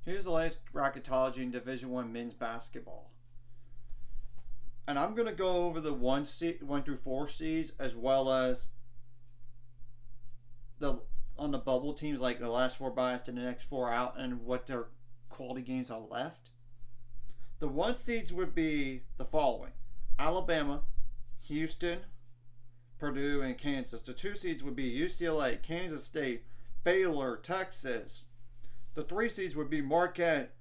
Here's the latest bracketology in Division I men's basketball. And I'm going to go over the 1 through 4 seeds, as well as on the bubble teams, like the last 4 byes to the next 4 out, and what their quality games are left. The 1 seeds would be the following: Alabama, Houston, Purdue, and Kansas. The 2 seeds would be UCLA, Kansas State, Baylor, Texas. The 3 seeds would be Marquette,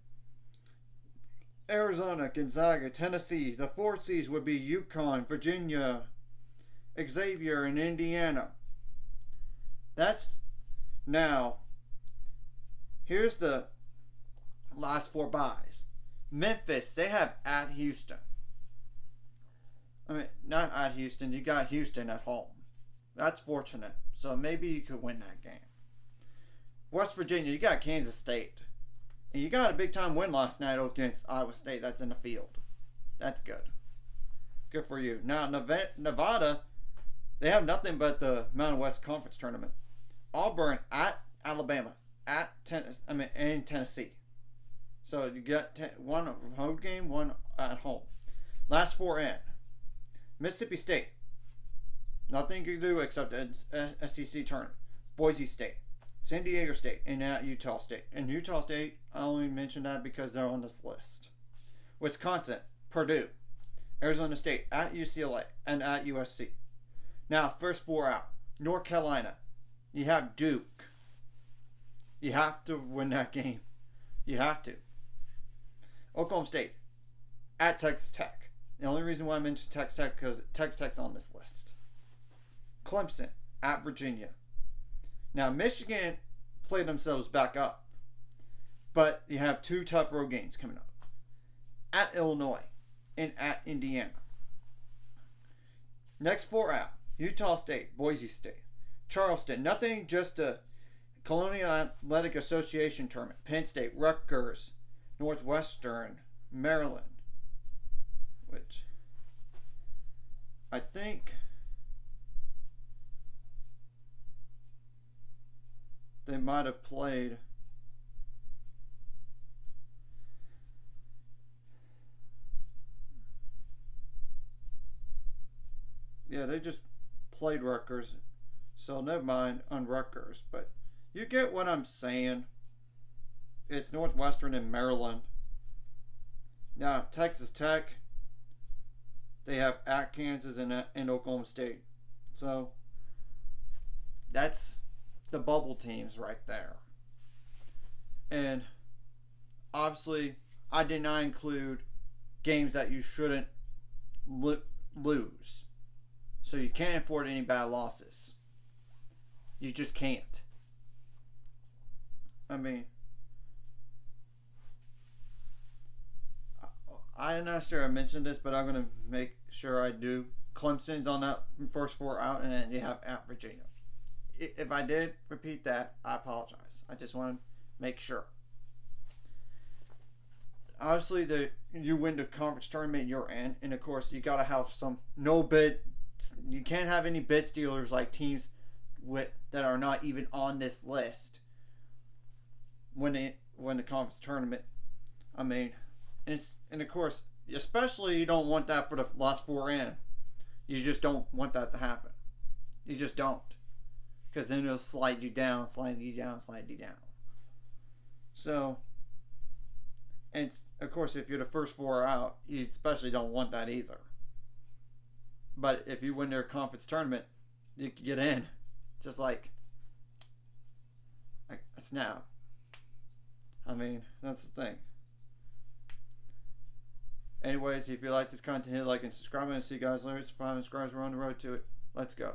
Arizona, Gonzaga, Tennessee. The 4 seeds would be UConn, Virginia, Xavier, and Indiana. Now, here's the last 4 byes. Memphis, they have at Houston. I mean, not at Houston, you got Houston at home. That's fortunate. So maybe you could win that game. West Virginia, you got Kansas State. And you got a big time win last night against Iowa State. That's in the field. That's good. Good for you. Now, Nevada, they have nothing but the Mountain West Conference tournament. Auburn at Alabama, at and Tennessee. So you got one home game, one at home. Last 4 in. Mississippi State, nothing you can do except the SEC tournament. Boise State, San Diego State, and at Utah State. And Utah State, I only mention that because they're on this list. Wisconsin, Purdue, Arizona State, at UCLA, and at USC. Now, first 4 out. North Carolina, you have Duke. You have to win that game. You have to. Oklahoma State, at Texas Tech. The only reason why I mentioned Texas Tech because Texas Tech's on this list. Clemson, at Virginia. Now, Michigan played themselves back up, but you have 2 tough road games coming up. At Illinois and at Indiana. Next 4 out. Utah State, Boise State, Charleston. Nothing, just a Colonial Athletic Association tournament. Penn State, Rutgers, Northwestern, Maryland. Which I think they might have played. Yeah, they just played Rutgers. So never mind on Rutgers. But you get what I'm saying. It's Northwestern and Maryland. Now, Texas Tech, they have at Kansas and Oklahoma State. So that's the bubble teams right there. And obviously, I did not include games that you shouldn't lose. So you can't afford any bad losses. You just can't. I mean, I'm not sure I mentioned this, but I'm going to make sure I do. Clemson's on that first 4 out, and then you have at Virginia. If I did repeat that, I apologize. I just want to make sure. Obviously, you win the conference tournament, you're in. And, of course, you got to have no bid. You can't have any bid stealers like teams that are not even on this list when they win the conference tournament. I mean, and of course, especially you don't want that for the last 4 in. You just don't want that to happen. You just don't. Because then it'll slide you down, slide you down, slide you down. So, and of course, if you're the first 4 out, you especially don't want that either. But if you win their conference tournament, you can get in. Just like a snap. I mean, that's the thing. Anyways, if you like this content, hit like and subscribe, and see you guys later. It's 5 subscribers. We're on the road to it. Let's go.